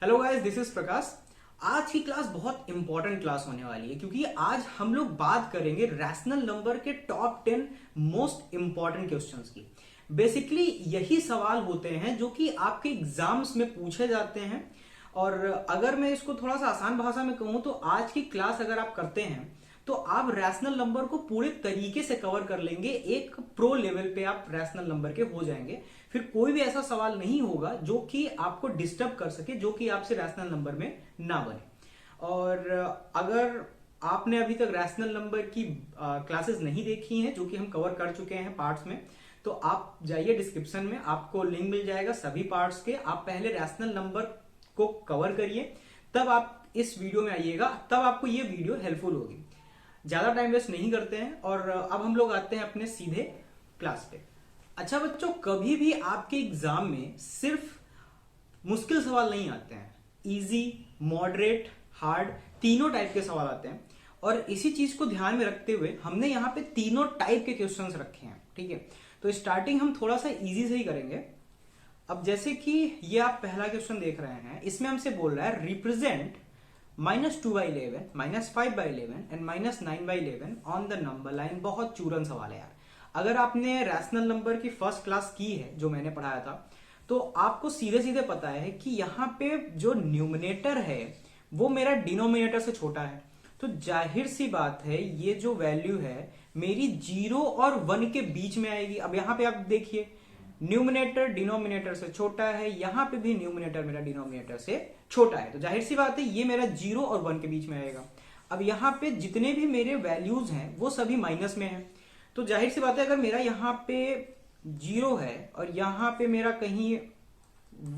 Hello guys, this is प्रकाश। आज की class बहुत इंपॉर्टेंट क्लास होने वाली है क्योंकि आज हम लोग बात करेंगे रैशनल नंबर के टॉप 10 मोस्ट इंपॉर्टेंट क्वेश्चंस की। बेसिकली यही सवाल होते हैं जो कि आपके एग्जाम्स में पूछे जाते हैं। और अगर मैं इसको थोड़ा सा आसान भाषा में कहूं तो आज की क्लास अगर आप करते हैं तो आप रैशनल नंबर को पूरे तरीके से कवर कर लेंगे। एक प्रो लेवल पे आप रैशनल नंबर के हो जाएंगे। फिर कोई भी ऐसा सवाल नहीं होगा जो कि आपको डिस्टर्ब कर सके, जो कि आपसे रैशनल नंबर में ना बने। और अगर आपने अभी तक रैशनल नंबर की क्लासेस नहीं देखी हैं जो कि हम कवर कर चुके हैं पार्ट्स में, तो आप जाइए डिस्क्रिप्शन में, आपको लिंक मिल जाएगा सभी पार्ट्स के। आप पहले रैशनल नंबर को कवर करिए, तब आप इस वीडियो में आइएगा, तब आपको ये वीडियो हेल्पफुल होगी। ज्यादा टाइम वेस्ट नहीं करते हैं और अब हम लोग आते हैं अपने सीधे क्लास पे। अच्छा बच्चों, कभी भी आपके एग्जाम में सिर्फ मुश्किल सवाल नहीं आते हैं, इजी, मॉडरेट, हार्ड तीनों टाइप के सवाल आते हैं। और इसी चीज को ध्यान में रखते हुए हमने यहाँ पे तीनों टाइप के क्वेश्चंस रखे हैं। ठीक है, तो स्टार्टिंग हम थोड़ा सा इजी से ही करेंगे। अब जैसे कि ये आप पहला क्वेश्चन देख रहे हैं, इसमें हमसे बोल रहा है represent -2/11, -5/11 and -9/11 on the number line. बहुत चूरन सवाल है यार। अगर आपने रैशनल नंबर की फर्स्ट क्लास की है जो मैंने पढ़ाया था, तो आपको सीधे सीधे पता है कि यहाँ पे जो न्यूमिनेटर है वो मेरा डिनोमिनेटर से छोटा है। तो जाहिर सी बात है ये जो वैल्यू है मेरी 0 और 1 के बीच में आएगी। अब यहाँ पे आप देखिए, न्यूमिनेटर डिनोमिनेटर से छोटा है, यहां पे भी न्यूमिनेटर मेरा डिनोमिनेटर से छोटा है, तो जाहिर सी बात है ये मेरा 0 और 1 के बीच में आएगा। अब यहाँ पे जितने भी मेरे वैल्यूज हैं वो सभी माइनस में हैं, तो जाहिर सी बात है अगर मेरा यहाँ पे 0 है और यहाँ पे मेरा कहीं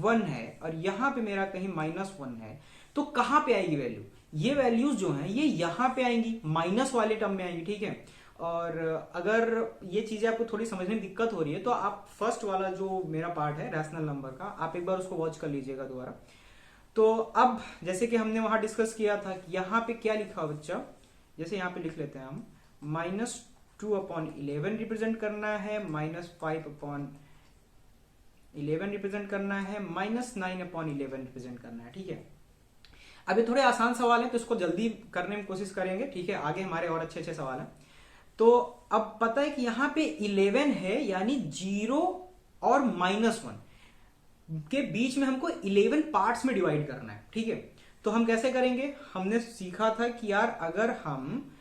1 है और यहाँ पे मेरा कहीं -1 है, तो कहाँ पे आएगी वैल्यू? ये वैल्यूज जो हैं ये यहाँ पे आएंगी, माइनस वाले टर्म में आएंगी। ठीक है, और अगर ये चीजें आपको थोड़ी समझने में दिक्कत हो रही है तो आप फर्स्ट वाला जो मेरा पार्ट है रैशनल नंबर का, आप एक बार उसको वॉच कर लीजिएगा दोबारा। तो अब जैसे कि हमने वहां डिस्कस किया था कि यहाँ पे क्या लिखा हो बच्चा, जैसे यहाँ पे लिख लेते हैं हम, -2/11 रिप्रेजेंट करना है, -5/11 रिप्रेजेंट करना है, -9/11 रिप्रेजेंट करना है। ठीक है, अब ये थोड़े आसान सवाल है तो इसको जल्दी करने में कोशिश करेंगे। ठीक है, आगे हमारे और अच्छे अच्छे सवाल हैं। तो अब पता है कि यहां पे 11 है, यानी 0 और -1 के बीच में हमको 11 पार्ट्स में डिवाइड करना है। ठीक है, तो हम कैसे करेंगे? हमने सीखा था कि यार अगर हम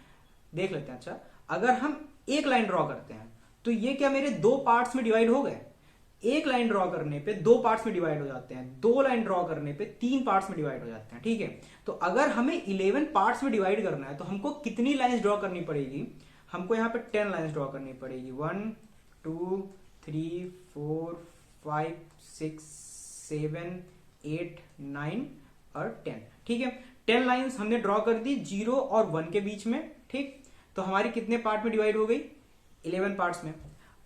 देख लेते हैं। अच्छा, अगर हम एक लाइन ड्रॉ करते हैं तो ये क्या मेरे 2 पार्ट्स में डिवाइड हो गए? एक लाइन ड्रॉ करने पे 2 पार्ट्स में डिवाइड हो जाते हैं, 2 लाइन ड्रॉ करने पे 3 पार्ट्स में डिवाइड हो जाते हैं। ठीक है, तो अगर हमें 11 पार्ट्स में डिवाइड करना है तो हमको कितनी लाइंस ड्रॉ करनी पड़ेगी? हमको यहाँ पे 10 लाइंस ड्रॉ करनी पड़ेगी। 1 2 3 4 5 6 7 8 9 और 10। ठीक है, 10 लाइंस हमने ड्रॉ कर दी 0 और 1 के बीच में। ठीक, तो हमारी कितने पार्ट में डिवाइड हो गई? 11 पार्ट्स में।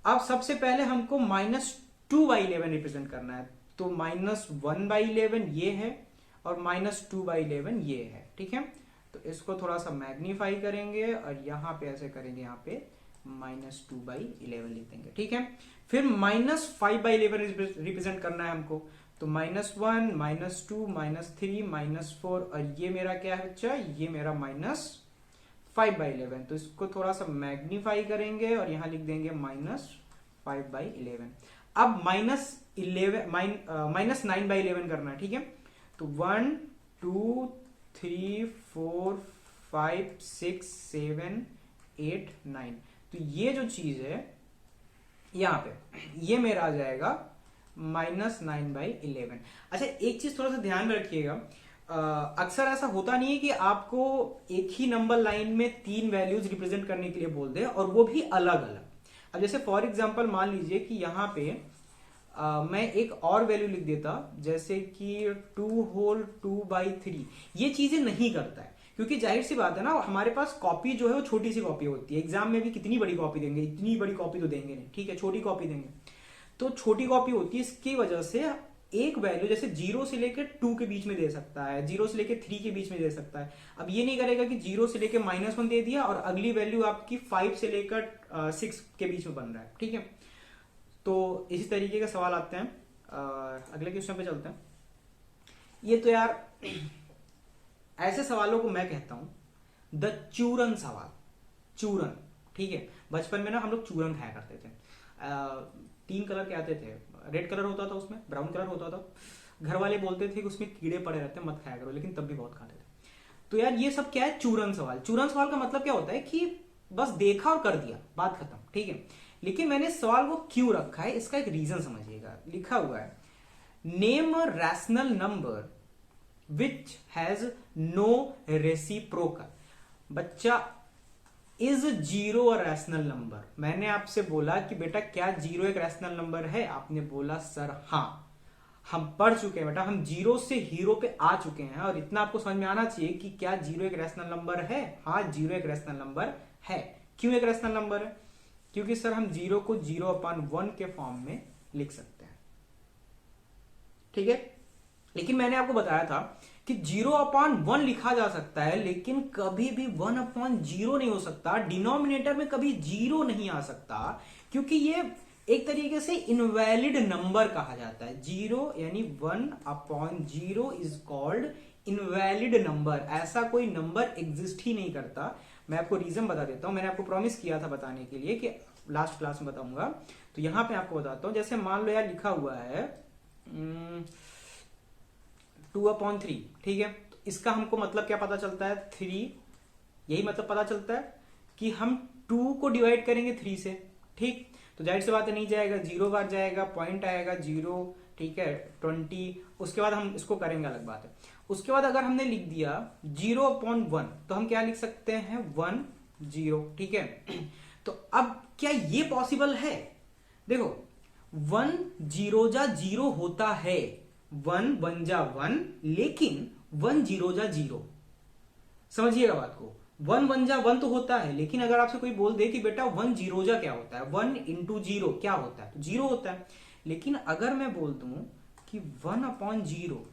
अब सबसे पहले हमको -2/11 रिप्रेजेंट करना है, तो -1/11 ये है और -2/11 ये है। ठीक है, तो इसको थोड़ा सा मैग्नीफाई करेंगे और यहाँ पे ऐसे करेंगे, यहाँ पे -2/11 लिख देंगे। ठीक है, फिर -5/11 रिप्रेजेंट करना है हमको, तो -1 -2 -3 -4 और ये मेरा क्या है बच्चा? ये मेरा -5/11। तो इसको थोड़ा सा मैग्नीफाई करेंगे और यहाँ लिख देंगे -5/11। अब -9/11 करना है। ठीक है, तो 1 2 3 4 5 6 7 8 9, तो ये जो चीज है यहां पे ये मेरा आ जाएगा -9/11। अच्छा, एक चीज थोड़ा सा ध्यान में रखिएगा, अक्सर ऐसा होता नहीं है कि आपको एक ही नंबर लाइन में 3 वैल्यूज रिप्रेजेंट करने के लिए बोल दे और वो भी अलग अलग। अब जैसे फॉर एग्जांपल मान लीजिए कि यहाँ पे मैं एक और वैल्यू लिख देता, जैसे कि 2/3। ये चीजें नहीं करता है क्योंकि जाहिर सी बात है ना, हमारे पास कॉपी जो है वो छोटी सी कॉपी होती है। एग्जाम में भी कितनी बड़ी कॉपी देंगे? इतनी बड़ी कॉपी तो देंगे नहीं। ठीक है, छोटी कॉपी देंगे, तो छोटी कॉपी होती है, इसकी वजह से एक वैल्यू जैसे 0 से लेकर 2 के बीच में दे सकता है, 0 से लेकर 3 के बीच में दे सकता है। अब ये नहीं करेगा कि 0 से लेकर -1 दे दिया और अगली वैल्यू आपकी 5 से लेकर 6 के बीच में बन रहा है। ठीक है, तो इसी तरीके के सवाल आते हैं। अगले क्वेश्चन पे चलते हैं। ये तो यार ऐसे सवालों को मैं कहता हूं द चूरन सवाल। चूरन, ठीक है। बचपन में ना हम लोग चूरन खाया करते थे। 3 कलर के आते थे, रेड कलर होता था, उसमें ब्राउन कलर होता था। घर वाले बोलते थे कि उसमें कीड़े पड़े रहते हैं, मत खाया करो, लेकिन तब भी बहुत खाते थे। तो यार ये सब क्या है? चूरन सवाल। चूरन सवाल का मतलब क्या होता है कि बस देखा और कर दिया, बात खत्म, ठीक है। लेकिन मैंने सवाल वो क्यों रखा है, इसका एक रीजन समझिएगा। लिखा हुआ है name a rational number which has no reciprocal. बच्चा, is zero a rational number? मैंने आपसे बोला कि बेटा क्या जीरो एक रैशनल नंबर है? आपने बोला सर हाँ। हम पढ़ चुके हैं बेटा, हम जीरो से हीरो पे आ चुके हैं, और इतना आपको समझ में आना चाहिए कि क्या जीरो एक रैशनल नंबर है। हाँ, जीरो एक रैशनल नंबर है। क्यों एक रैशनल नंबर है? क्योंकि सर हम जीरो को 0/1 के फॉर्म में लिख सकते हैं, ठीक है। लेकिन मैंने आपको बताया था कि 0/1 लिखा जा सकता है, लेकिन कभी भी 1/0 नहीं हो सकता। डिनोमिनेटर में कभी जीरो नहीं आ सकता, क्योंकि ये एक तरीके से इनवैलिड नंबर कहा जाता है। जीरो यानी 1/0 इज कॉल्ड इनवैलिड नंबर। ऐसा कोई नंबर एग्जिस्ट ही नहीं करता। मैं आपको रीजन बता देता हूं, मैंने आपको प्रॉमिस किया था बताने के लिए कि लास्ट क्लास में बताऊंगा। तो यहां पे आपको बताता हूं, जैसे मान लो यार लिखा हुआ है 2/3, ठीक है। तो इसका हमको मतलब क्या पता चलता है? 3। यही मतलब पता चलता है कि हम 2 को डिवाइड करेंगे 3 से, ठीक। तो जाहिर सी बात है नहीं जाएगा, 0 बार जाएगा, पॉइंट आएगा 0, ठीक है, 20। उसके बाद हम इसको करेंगे, अलग बात है। उसके बाद अगर हमने लिख दिया 0/1, तो हम क्या लिख सकते हैं? 1 0, ठीक है। तो अब क्या ये पॉसिबल है? देखो 1 0 जा 0 होता है, 1 1 जा 1, लेकिन 1 0 जा 0। समझिएगा बात को। 1 1 जा 1 तो होता है, लेकिन अगर आपसे कोई बोल दे कि बेटा 1 0 जा क्या होता है, 1 इंटू 0 क्या होता है, तो 0 होता है। लेकिन अगर मैं बोल दूं कि 1/0,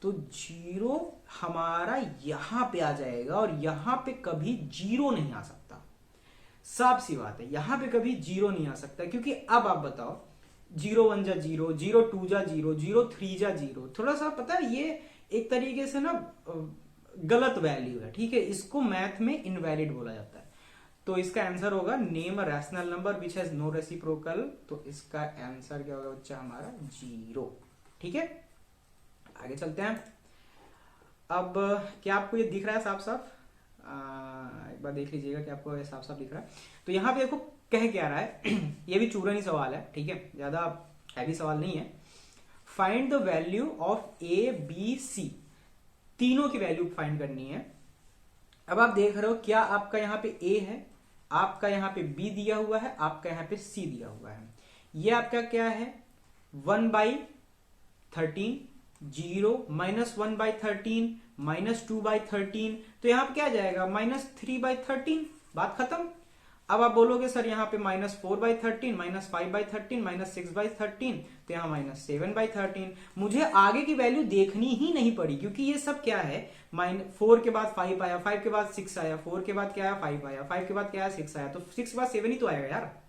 तो 0 हमारा यहां पे आ जाएगा, और यहां पे कभी 0 नहीं आ सकता। साफ सी बात है, यहां पे कभी 0 नहीं आ सकता, क्योंकि अब आप बताओ 0 1 जा 0, 0 2 जा 0, 0 3 जा 0। थोड़ा सा पता है, ये एक तरीके से ना गलत वैल्यू है, ठीक है। इसको मैथ में इनवैलिड बोला जाता है। तो इसका आंसर होगा name a rational number which has no reciprocal. तो इसका आंसर क्या होगा बच्चा हमारा? 0, ठीक है। आगे चलते हैं। अब क्या आपको ये दिख रहा है साफ साफ? एक बार देख लीजिएगा कि आपको ये साफ साफ दिख रहा है। तो यहां पे देखो कह क्या रहा है ये भी चूरन ही सवाल है, ठीक है, ज्यादा हैवी सवाल नहीं है। Find the value of a b c. तीनों की वैल्यू फाइंड करनी है। अब आप देख रहे हो क्या आपका यहां पे ए है, आपका यहां पे बी दिया हुआ है, आपका यहां पे सी दिया हुआ है। ये आपका क्या है? 1/13, 0 -1/13 -2/13। तो यहां पे क्या जाएगा? -3/13। बात खत्म। अब आप बोलोगे सर यहाँ पे -4/13 -5/13 -6/13, तो यहाँ -7/13। मुझे आगे की वैल्यू देखनी ही नहीं पड़ी, क्योंकि ये सब क्या है? 4 के बाद 5 आया, 5 के बाद 6 आया, 4 के बाद क्या आया? 5 आया, 5 के बाद क्या आया? 6 आया। तो 6 के बाद 7 ही तो आएगा यार,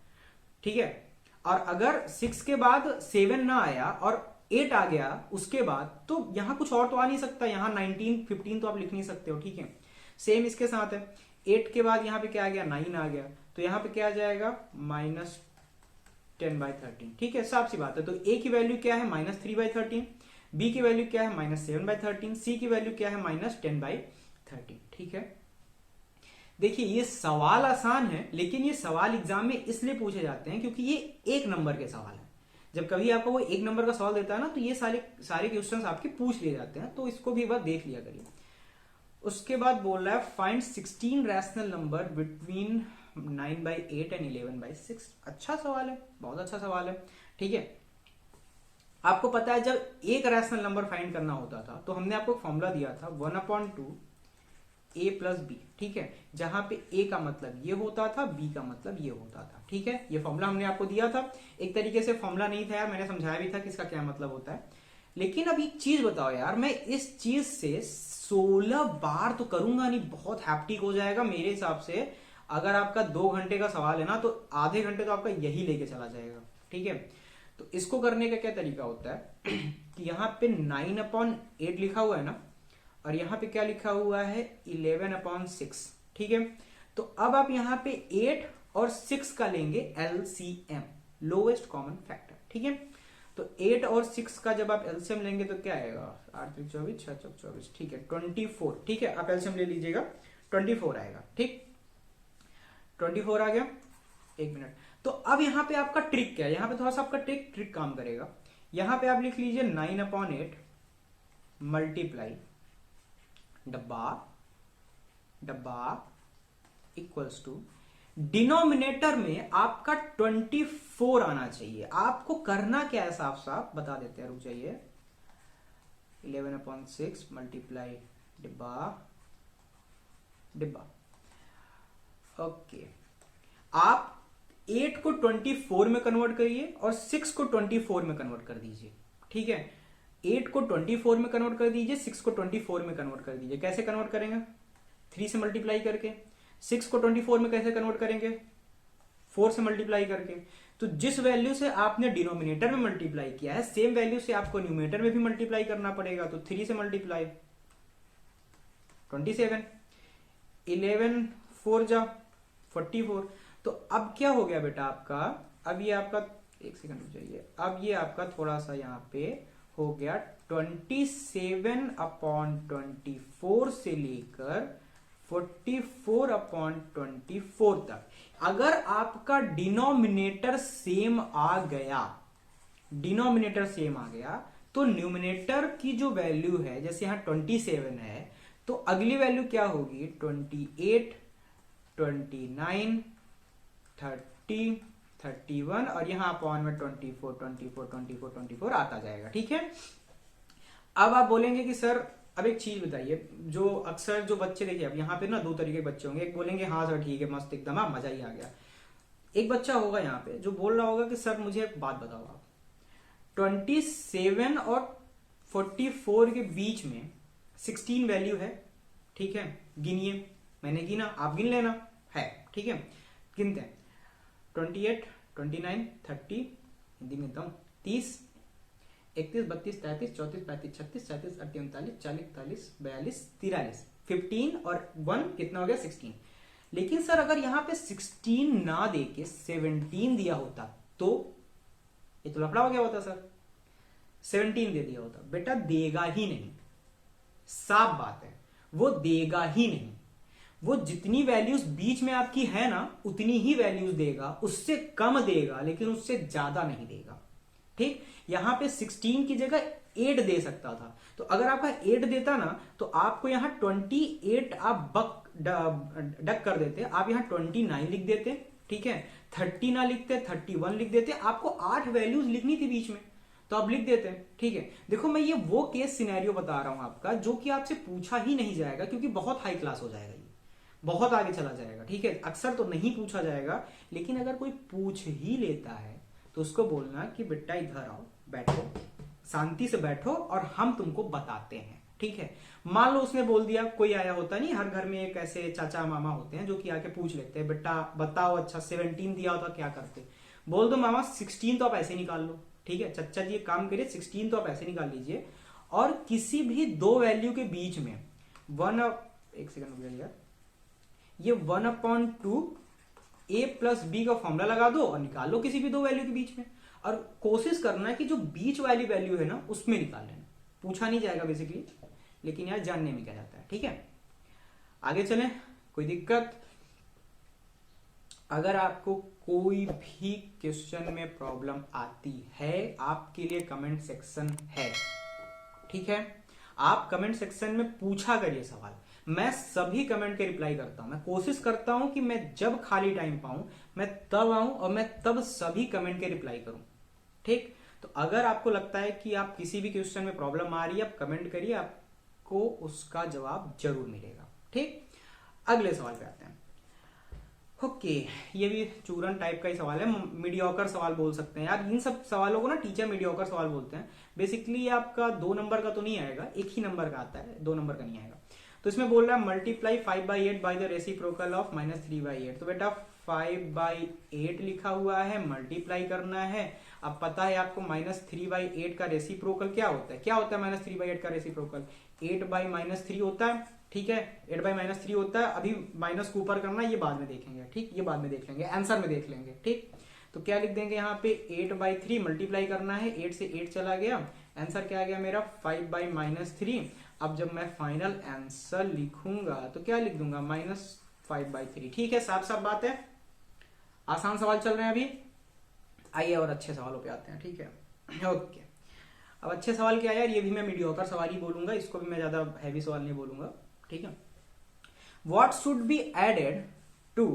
ठीक है। और अगर 6 के बाद 7 ना आया और 8 आ गया उसके बाद, तो यहां कुछ और तो आ नहीं सकता। यहाँ 19 15 तो आप लिख नहीं सकते हो, ठीक है। सेम इसके साथ है, 8 के बाद यहाँ पे क्या आ गया? 9 आ गया, तो यहां पे क्या आ जाएगा? -10/13, ठीक है, साफ सी बात है। तो ए की वैल्यू क्या है? -3/13, बी की वैल्यू क्या है? -7/13, सी की वैल्यू क्या है? -10/13, ठीक है। देखिए ये सवाल आसान है, लेकिन ये सवाल एग्जाम में इसलिए पूछे जाते हैं क्योंकि ये एक नंबर के सवाल है। जब कभी आपको वो एक नंबर का सवाल देता है ना, तो ये सारे क्वेश्चंस आपके पूछ लिए जाते हैं, तो इसको भी एक बार देख लिया करिए। उसके बाद बोल रहा है find 16 rational number between 9/8 and 11/6। अच्छा सवाल है, बहुत अच्छा सवाल है, ठीक है। आपको पता है जब एक रैशनल नंबर फाइंड करना होता था तो हमने आपको फॉर्मूला दिया था 1/2 a प्लस बी, ठीक है, जहां पे a का मतलब ये होता था, b का मतलब ये होता था, ठीक है। ये फॉर्मूला हमने आपको दिया था। एक तरीके से फॉर्मूला नहीं था यार, मैंने समझाया भी था कि इसका क्या मतलब होता है। लेकिन अब एक चीज बताओ यार, मैं इस चीज से 16 बार तो करूंगा नहीं, बहुत हैप्टिक हो जाएगा मेरे हिसाब से। अगर आपका 2 घंटे का सवाल है ना, तो आधे घंटे तो आपका यही लेके चला जाएगा, ठीक है। तो इसको करने का क्या तरीका होता है कि यहाँ पे 9/8 लिखा हुआ है ना, और यहाँ पे क्या लिखा हुआ है 11/6। ठीक है, तो अब आप यहाँ पे 8 और 6 का लेंगे LCM, लोवेस्ट कॉमन फैक्टर। ठीक है, तो 8 और 6 का जब आप LCM लेंगे तो क्या आएगा, 8 3 24 6 4 24, ठीक है 24। ठीक है, आप LCM ले लीजिएगा, 24 आएगा। ठीक, 24 आ गया। एक मिनट, तो अब यहाँ पे आपका ट्रिक क्या है, यहाँ पे थोड़ा सा आपका ट्रिक काम करेगा। यहाँ पे आप लिख लीजिए 9/8 मल्टीप्लाई डब्बा इक्वल्स टू, डिनोमिनेटर में आपका 24 आना चाहिए। आपको करना क्या है, साफ साफ बता देते हैं, रुक जाइए। 11/6 मल्टीप्लाई डिब्बा, ओके। आप 8 को 24 में कन्वर्ट करिए और 6 को 24 में कन्वर्ट कर दीजिए। ठीक है, 8 को 24 में कन्वर्ट कर दीजिए, 6 को 24 में कन्वर्ट कर दीजिए। कैसे कन्वर्ट करेंगे, 3 से मल्टीप्लाई करके। 6 को 24 में कैसे कन्वर्ट करेंगे, 4 से मल्टीप्लाई करके। तो जिस वैल्यू से आपने डिनोमिनेटर में मल्टीप्लाई किया है, सेम वैल्यू से आपको न्यूमरेटर में भी मल्टीप्लाई करना पड़ेगा। तो 3 से मल्टीप्लाई 27, 11 4 जा 44। तो अब क्या हो गया बेटा आपका, अब ये आपका, एक सेकंड रुक जाइए, अब ये आपका थोड़ा सा यहाँ पे हो गया 27/24 से लेकर 44/24 तक। अगर आपका डिनोमिनेटर सेम आ गया, तो न्यूमिनेटर की जो वैल्यू है, जैसे यहां 27 है, तो अगली वैल्यू क्या होगी 28, 29, 30, 31 और यहां अपॉन में 24 आता जाएगा। ठीक है, अब आप बोलेंगे कि सर अब एक चीज बताइए, जो अक्सर जो बच्चे, देखिए अब यहाँ पे ना दो तरीके के बच्चे होंगे। एक बोलेंगे हाँ सर ठीक है मस्त एकदम, मजा ही आ गया। एक बच्चा होगा यहाँ पे जो बोल रहा होगा कि सर मुझे एक बात बताओ आप, 27 और 44 के बीच में 16 वैल्यू है। ठीक है, गिनिए, मैंने गिना, आप गिन लेना है। ठीक है, गिनते हैं 28, 29, 30, हिंदी में 30, 31, 32, 33, 34, 35, 36, 37, 38, 39, 40, 41, 42, 43, 15 और 1 कितना हो गया 16। लेकिन सर अगर यहां पे 16 ना दे के 17 दिया होता तो ये तो लफड़ा हो गया होता सर। 17 दे दिया होता, बेटा देगा ही नहीं, साफ बात है, वो देगा ही नहीं। वो जितनी वैल्यूज बीच में आपकी है ना, उतनी ही वैल्यूज देगा, उससे कम देगा लेकिन उससे ज्यादा नहीं देगा। ठीक, यहां पे 16 की जगह 8 दे सकता था, तो अगर आपका 8 देता ना तो आपको यहां 28 आप डक कर देते, आप यहां 29 लिख देते। ठीक है, 30 ना लिखते, 31 लिख देते, आपको 8 वैल्यूज लिखनी थी बीच में, तो आप लिख देते हैं। ठीक है, देखो मैं ये वो केस सिनेरियो बता रहा हूं आपका जो कि आपसे पूछा ही नहीं जाएगा, क्योंकि बहुत हाई क्लास हो जाएगा, ये बहुत आगे चला जाएगा। ठीक है, अक्सर तो नहीं पूछा जाएगा, लेकिन अगर कोई पूछ ही लेता है तो उसको बोलना कि बेटा इधर आओ, बैठो, शांति से बैठो और हम तुमको बताते हैं। ठीक है, मान लो उसने बोल दिया, कोई आया होता नहीं, हर घर में एक ऐसे चाचा मामा होते हैं जो कि आके पूछ लेते हैं, बेटा बताओ अच्छा 17 दिया होता क्या करते, बोल दो मामा 16 तो आप ऐसे निकाल लो। ठीक है, चाचा जी एक काम करिए, 16 तो आप ऐसे निकाल लीजिए, और किसी भी दो वैल्यू के बीच में एक सेकंड हो गया, ये 1/2 a प्लस बी का फॉर्मूला लगा दो और निकाल लो किसी भी दो वैल्यू के बीच में, और कोशिश करना है कि जो बीच वाली वैल्यू है ना उसमें निकाल लेना। पूछा नहीं जाएगा बेसिकली, लेकिन यार जानने में क्या जाता है। ठीक है, आगे चलें, कोई दिक्कत? अगर आपको कोई भी क्वेश्चन में प्रॉब्लम आती है, आपके लिए कमेंट सेक्शन है। ठीक है, आप कमेंट सेक्शन में पूछा करिए सवाल, मैं सभी कमेंट के रिप्लाई करता हूं। मैं कोशिश करता हूं कि मैं जब खाली टाइम पाऊं मैं तब आऊं और मैं तब सभी कमेंट के रिप्लाई करूं। ठीक, तो अगर आपको लगता है कि आप किसी भी क्वेश्चन में प्रॉब्लम आ रही है, आप कमेंट करिए, आपको उसका जवाब जरूर मिलेगा। ठीक, अगले सवाल पे आते हैं। ओके, ये भी चूरन टाइप का ही सवाल है, मीडियोकर सवाल बोल सकते हैं यार। इन सब सवालों को ना टीचर मीडियोकर सवाल बोलते हैं। बेसिकली ये आपका 2 नंबर का तो नहीं आएगा, एक ही नंबर का आता है, 2 नंबर का नहीं आएगा। तो इसमें बोल रहा है multiply 5/8 by the reciprocal of -3/8। तो बेटा 5/8 लिखा हुआ है, मल्टीप्लाई करना है, अब पता है आपको -3/8 का रेसिप्रोकल क्या होता है? क्या होता है -3/8 का रेसिप्रोकल? 8/-3 होता है, ठीक है। 8/-3 होता है। अभी माइनस को ऊपर करना है, ये बाद में देखेंगे, ठीक, ये बाद में देख लेंगे, आंसर में देख लेंगे, ठीक। तो क्या लिख देंगे यहाँ पे 8/3 मल्टीप्लाई करना है, 8 से 8 चला गया, आंसर क्या आ गया मेरा 5/-3। अब जब मैं फाइनल आंसर लिखूंगा तो क्या लिख दूंगा -5/3, ठीक है। साफ साफ बात है, आसान सवाल चल रहे हैं अभी। आइए और अच्छे सवालों पे आते हैं, ठीक है। ओके, अब अच्छे सवाल क्या है यार, ये भी मैं मीडियोकर सवाल ही बोलूंगा, इसको भी मैं ज्यादा हैवी सवाल नहीं बोलूंगा, ठीक है। What should be added to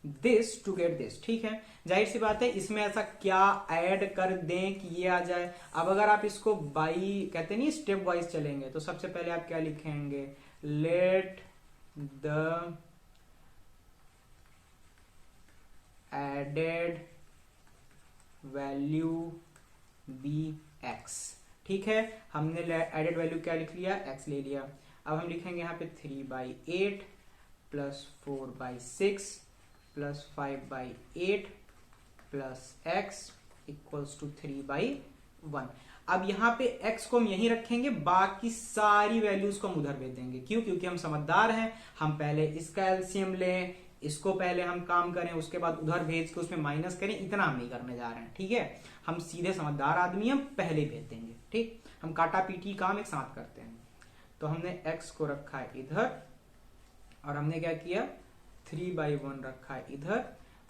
this to get this, ठीक है। जाहिर सी बात है, इसमें ऐसा क्या ऐड कर दें कि ये आ जाए। अब अगर आप इसको बाई कहते नहीं स्टेप वाइज चलेंगे, तो सबसे पहले आप क्या लिखेंगे, let the added value be x, ठीक है। हमने एडेड वैल्यू क्या लिख लिया, एक्स ले लिया। अब हम लिखेंगे यहाँ पे 3/8 plus 4/6 plus 5/8 plus x equals to 3/1। अब यहाँ पे x को हम यहीं रखेंगे, बाकी सारी वैल्यूज को हम उधर भेज देंगे। क्यों? क्योंकि हम समझदार हैं, हम पहले इसका एलसीएम लें, इसको पहले हम काम करें, उसके बाद उधर भेज के उसमें माइनस करें, इतना हम नहीं करने जा रहे हैं, ठीक है। हम सीधे समझदार आदमी, हम पहले भेज देंगे, ठीक। हम काटा पीटी काम एक साथ करते हैं। तो हमने x को रखा है इधर, और हमने क्या किया 3/1 रखा है इधर,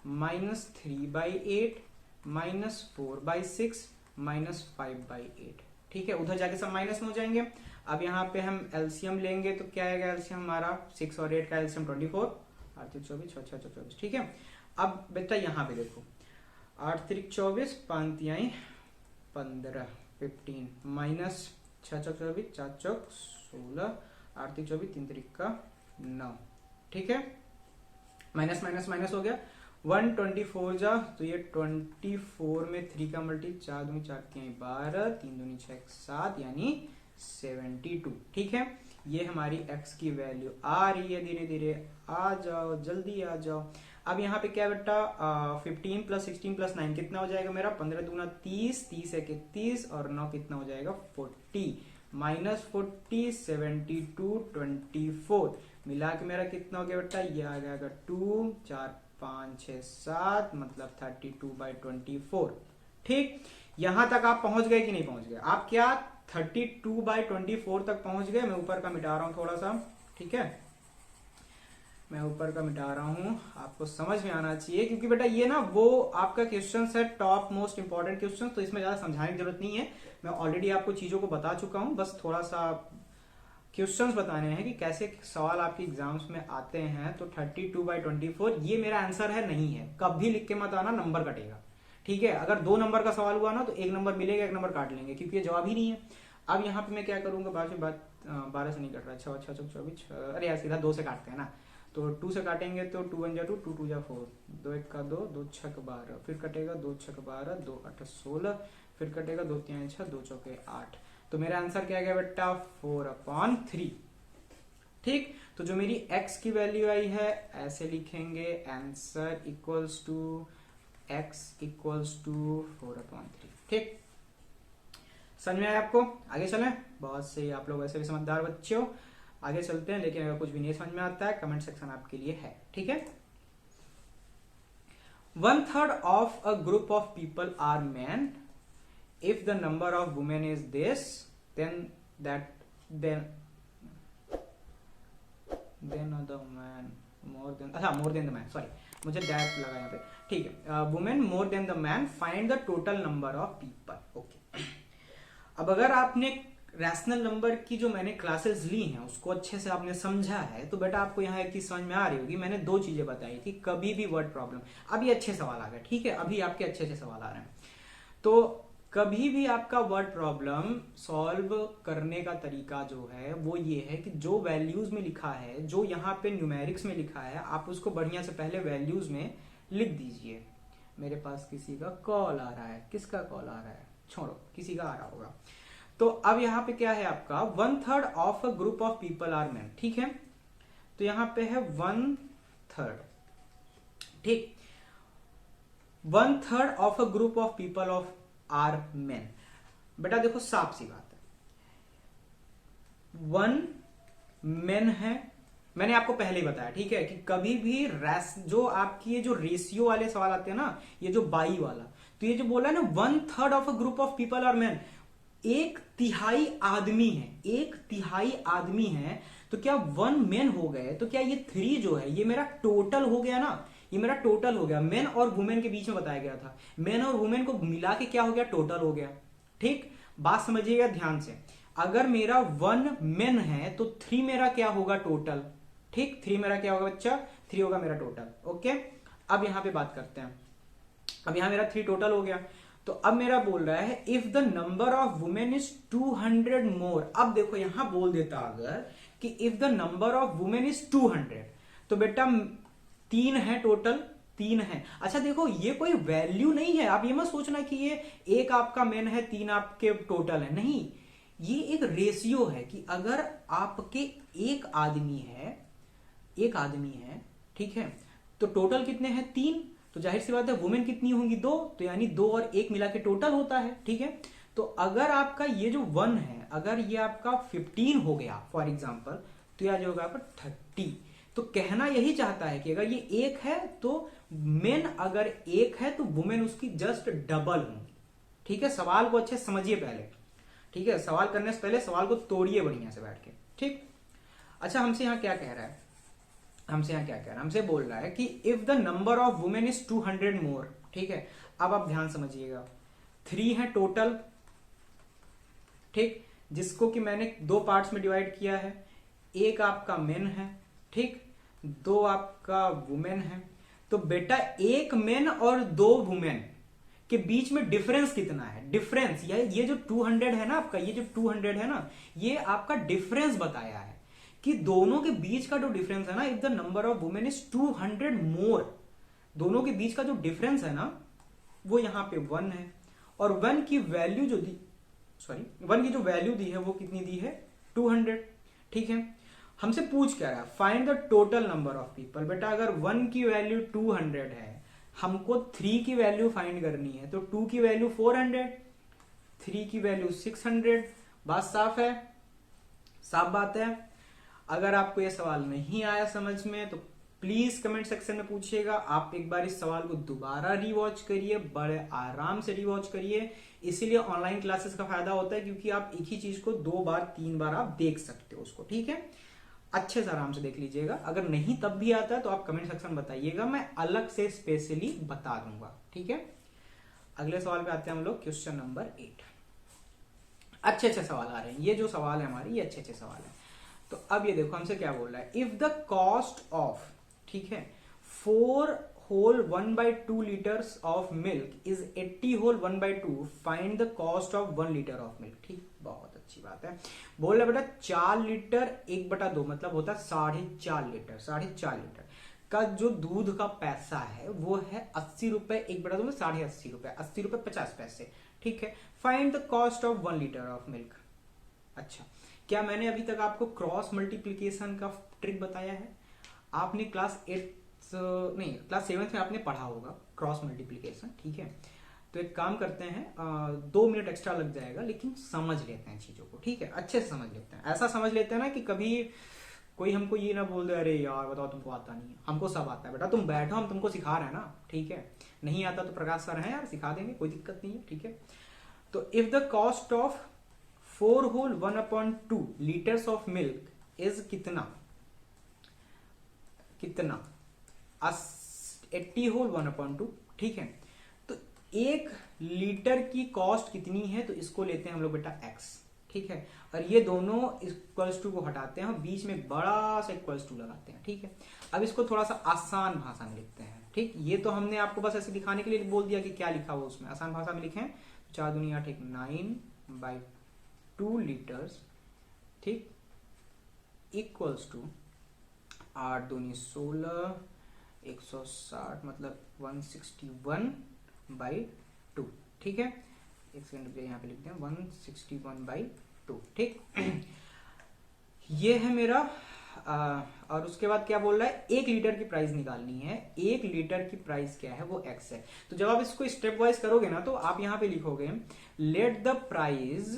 -3/8 -4/6 -5/8, ठीक है। उधर जाके सब माइनस में हो जाएंगे। अब यहाँ पे हम एलसीएम लेंगे, तो क्या आएगा एलसीएम हमारा, 6 और 8 का एलसीएम 24, 8 24 6 6 24, ठीक है। अब बेटा यहाँ पे देखो, 8 3 24 5 3 15 15 माइनस 6 6 24 4 4 16 8 3 24 3 3 का 9, ठीक है। माइनस माइनस माइनस हो गया, 124 जा तो ये 24 में 3 का मल्टी, 4 दूनी 4 3 12 3 दूनी 6 7 यानी 72, ठीक है। ये हमारी x की वैल्यू आ रही है, धीरे धीरे आ जाओ, जल्दी आ जाओ। अब यहाँ पे क्या बेटा 15 + 16 + 9 कितना हो जाएगा मेरा, 15 दूना 30 30 1 31 और 9 कितना हो जाएगा 40, -40 72 24 मिला के मेरा कितना हो गया बेटा, ये आ जाएगा 2 4 5 6 7 मतलब 32/24, ठीक। यहां तक आप पहुंच गए कि नहीं पहुंच गए? आप क्या 32/24 तक पहुंच गए? मैं ऊपर का मिटा रहा हूं थोड़ा सा, ठीक है। मैं ऊपर का मिटा रहा हूं, आपको समझ में आना चाहिए, क्योंकि बेटा ये ना वो आपका क्वेश्चन है टॉप मोस्ट इंपॉर्टेंट क्वेश्चन, तो इसमें ज्यादा समझाने की जरूरत नहीं है। मैं ऑलरेडी आपको चीजों को बता चुका हूं, बस थोड़ा सा क्वेश्चंस बताने हैं कि कैसे सवाल आपके एग्जाम्स में आते हैं। तो 32/24 ये मेरा आंसर है, नहीं है। कभी लिख के मत आना, नंबर कटेगा, ठीक है। अगर 2 नंबर का सवाल हुआ ना तो 1 नंबर मिलेगा, 1 नंबर काट लेंगे, क्योंकि ये जवाब ही नहीं है। अब यहाँ पे मैं क्या करूंगा, बाद में बात 12 से नहीं कट रहा, 6 6 24 अरे यार सीधा 2 से काटते हैं ना, तो 2 से काटेंगे तो 2 1 जा 2 2 2 जा 4 2 1 का 2 2 6 12 फिर कटेगा 2 6 12 2 8 16 फिर कटेगा 2 3 6 2 4 8। तो मेरा आंसर क्या गया बेटा 4/3, ठीक। तो जो मेरी x की वैल्यू आई है ऐसे लिखेंगे, answer equals to x equals to 4/3, ठीक। समझ में आया आपको? आगे चलें, बहुत सही, आप लोग वैसे भी समझदार बच्चे हो, आगे चलते हैं। लेकिन अगर कुछ भी नहीं समझ में आता है, कमेंट सेक्शन आपके लिए है, ठीक है। 1/3 of a group of people are man, if the number of women is this then the man more than, अच्छा more than the man, sorry मुझे दैट लगा यहाँ पे, ठीक है। Women more than the man, find the total number of people, okay. अब अगर आपने रैशनल नंबर की जो मैंने क्लासेस ली हैं उसको अच्छे से आपने समझा है, तो बेटा आपको यहाँ एक चीज समझ में आ रही होगी, मैंने 2 चीजें बताई थी, कभी भी वर्ड प्रॉब्लम, अभी अच्छे सवाल आ गए, ठीक है, अभी आपके अच्छे अच्छे सवाल आ रहे हैं। तो कभी भी आपका वर्ड प्रॉब्लम सॉल्व करने का तरीका जो है वो ये है कि जो वैल्यूज में लिखा है, जो यहाँ पे न्यूमेरिक्स में लिखा है, आप उसको बढ़िया से पहले वैल्यूज में लिख दीजिए। मेरे पास किसी का कॉल आ रहा है, किसका कॉल आ रहा है, छोड़ो, किसी का आ रहा होगा। तो अब यहाँ पे क्या है आपका 1/3 of a group of people are man, ठीक है। तो यहाँ पे है 1/3, ठीक। 1/3 of a group of people of are men. बेटा देखो साफ सी बात है, 1 मेन है, मैंने आपको पहले ही बताया ठीक है कि कभी भी जो आपकी ये जो रेशियो वाले सवाल आते हैं ना, ये जो बाई वाला, तो ये जो बोला है ना 1/3 of a group of people are men, 1/3 आदमी है, 1/3 आदमी है, तो क्या 1 मेन हो गए, तो क्या ये 3 जो है ये मेरा टोटल हो गया ना, ये मेरा टोटल हो गया। मेन और वुमेन के बीच में बताया गया था, मेन और वुमेन को मिला के क्या हो गया, टोटल हो गया। ठीक, बात समझिएगा ध्यान से, अगर मेरा 1 मेन है तो 3 मेरा क्या होगा, टोटल। ठीक, 3 मेरा क्या होगा बच्चा, 3 होगा मेरा टोटल। ओके, अब यहां पे बात करते हैं, अब यहां मेरा 3 टोटल हो गया, तो अब मेरा बोल रहा है if the number of women is 200 मोर। अब देखो यहां बोल देता अगर कि if the number of women is 200, तो बेटा 3 है टोटल, 3 है। अच्छा देखो ये कोई वैल्यू नहीं है, आप ये मत सोचना कि ये एक आपका मेन है 3 आपके टोटल है, नहीं, ये एक रेशियो है कि अगर आपके एक आदमी है, एक आदमी है, ठीक है, तो टोटल कितने हैं, 3, तो जाहिर सी बात है वुमेन कितनी होंगी, 2, तो यानी 2 और 1 मिला के टोटल होता है। ठीक है, तो अगर आपका ये जो 1 है, अगर ये आपका 15 हो गया फॉर एग्जाम्पल, तो यह जो होगा आपका 30। तो कहना यही चाहता है कि अगर ये 1 है तो मेन अगर 1 है तो वुमेन उसकी जस्ट डबल होंगी। ठीक है, सवाल को अच्छे से समझिए पहले, ठीक है, सवाल करने से पहले सवाल को तोड़िए बढ़िया से बैठ के। ठीक, अच्छा हमसे यहाँ क्या कह रहा है, हमसे यहाँ क्या कह रहा है, हमसे बोल रहा है कि if the number of women is 200 मोर। ठीक है, अब आप ध्यान समझिएगा, 3 है टोटल, ठीक, जिसको कि मैंने 2 पार्ट्स में डिवाइड किया है, एक आपका मेन है, ठीक, 2 आपका वुमेन है। तो बेटा 1 मेन और 2 वुमेन के बीच में डिफरेंस कितना है, डिफरेंस ये जो 200 है ना आपका, ये जो 200 है ना, ये आपका डिफरेंस बताया है कि दोनों के बीच का जो डिफरेंस है ना, if the number of women is 200 मोर, दोनों के बीच का जो डिफरेंस है ना वो यहां पे 1 है, और 1 की वैल्यू जो दी, सॉरी 1 की जो वैल्यू दी है वो कितनी दी है, 200। ठीक है, हमसे पूछ क्या रहा है, find the total number of people. बेटा अगर 1 की वैल्यू 200 है, हमको 3 की वैल्यू फाइंड करनी है, तो 2 की वैल्यू 400, 3 की वैल्यू 600। बात साफ है, साफ बात है। अगर आपको यह सवाल नहीं आया समझ में तो प्लीज कमेंट सेक्शन में पूछिएगा, आप एक बार इस सवाल को दोबारा रिवॉच करिए, बड़े आराम से रिवॉच करिए। इसीलिए ऑनलाइन क्लासेस का फायदा होता है क्योंकि आप एक ही चीज को 2 बार 3 बार आप देख सकते हो उसको। ठीक है, अच्छे से आराम से देख लीजिएगा, अगर नहीं तब भी आता है तो आप कमेंट सेक्शन बताइएगा, मैं अलग से स्पेशली बता दूंगा। ठीक है, अगले सवाल पे आते हैं हम लोग, क्वेश्चन नंबर 8। अच्छे अच्छे सवाल आ रहे हैं, ये जो सवाल है हमारे ये अच्छे अच्छे सवाल है। तो अब ये देखो हमसे क्या बोल रहा है, इफ द कॉस्ट ऑफ, ठीक है, 4 whole 1/2 litres of milk is 80 whole 1/2, find the cost of 1 litre of milk. ठीक, बहुत अच्छी बात है। बोल रहा बेटा 4 लीटर 1/2 मतलब होता है 4.5 लीटर, 4.5 लीटर का जो दूध का पैसा है वो है 80 रुपए, 1/2 में 80.5 रुपए, 80 रुपए 50 पैसे। ठीक है, find the cost of 1 litre of milk. अच्छा, क्या मैंने अभी तक आपको क्रॉस मल्टीप्लीकेशन का ट्रिक बताया है? आपने क्लास 8 नहीं क्लास 7 में आपने पढ़ा होगा क्रॉस मल्टीप्लीकेशन। ठीक है, तो एक काम करते हैं, 2 मिनट एक्स्ट्रा लग जाएगा लेकिन समझ लेते हैं चीजों को। ठीक है, अच्छे से समझ लेते हैं, ऐसा समझ लेते हैं ना कि कभी कोई हमको ये ना बोल दे अरे यार बताओ तुमको आता नहीं है, हमको सब आता है बेटा, तुम बैठो हम तुमको सिखा रहे हैं ना। ठीक है, नहीं आता तो प्रकाश सर हैं यार, सिखा देंगे, कोई दिक्कत नहीं है। ठीक है, तो if the cost of 4 whole 1/2 litres of milk is कितना, कितना 80 होल 1/2। ठीक है, तो 1 लीटर की कॉस्ट कितनी है, तो इसको लेते हैं हम लोग बेटा x। ठीक है, और ये दोनों इक्वल्स टू को हटाते हैं और बीच में बड़ा सा इक्वल्स टू लगाते हैं। ठीक है, अब इसको थोड़ा सा आसान भाषा में लिखते हैं। ठीक, ये तो हमने आपको बस ऐसे दिखाने के लिए बोल दिया कि क्या लिखा हुआ उसमें, आसान भाषा में लिखें, 4 दूनी 8 9/2 लीटर्स, ठीक, इक्वल्स टू 8 दूनी 16, 160 मतलब 161/2। ठीक है, एक सेकंड पे यहाँ पे लिखते हैं 161/2। ठीक, ये है मेरा और उसके बाद क्या बोल रहा है, 1 लीटर की प्राइस निकालनी है। 1 लीटर की प्राइस क्या है, वो एक्स है। तो जब आप इसको स्टेप वाइज करोगे ना, तो आप यहां पे लिखोगे लेट द प्राइस,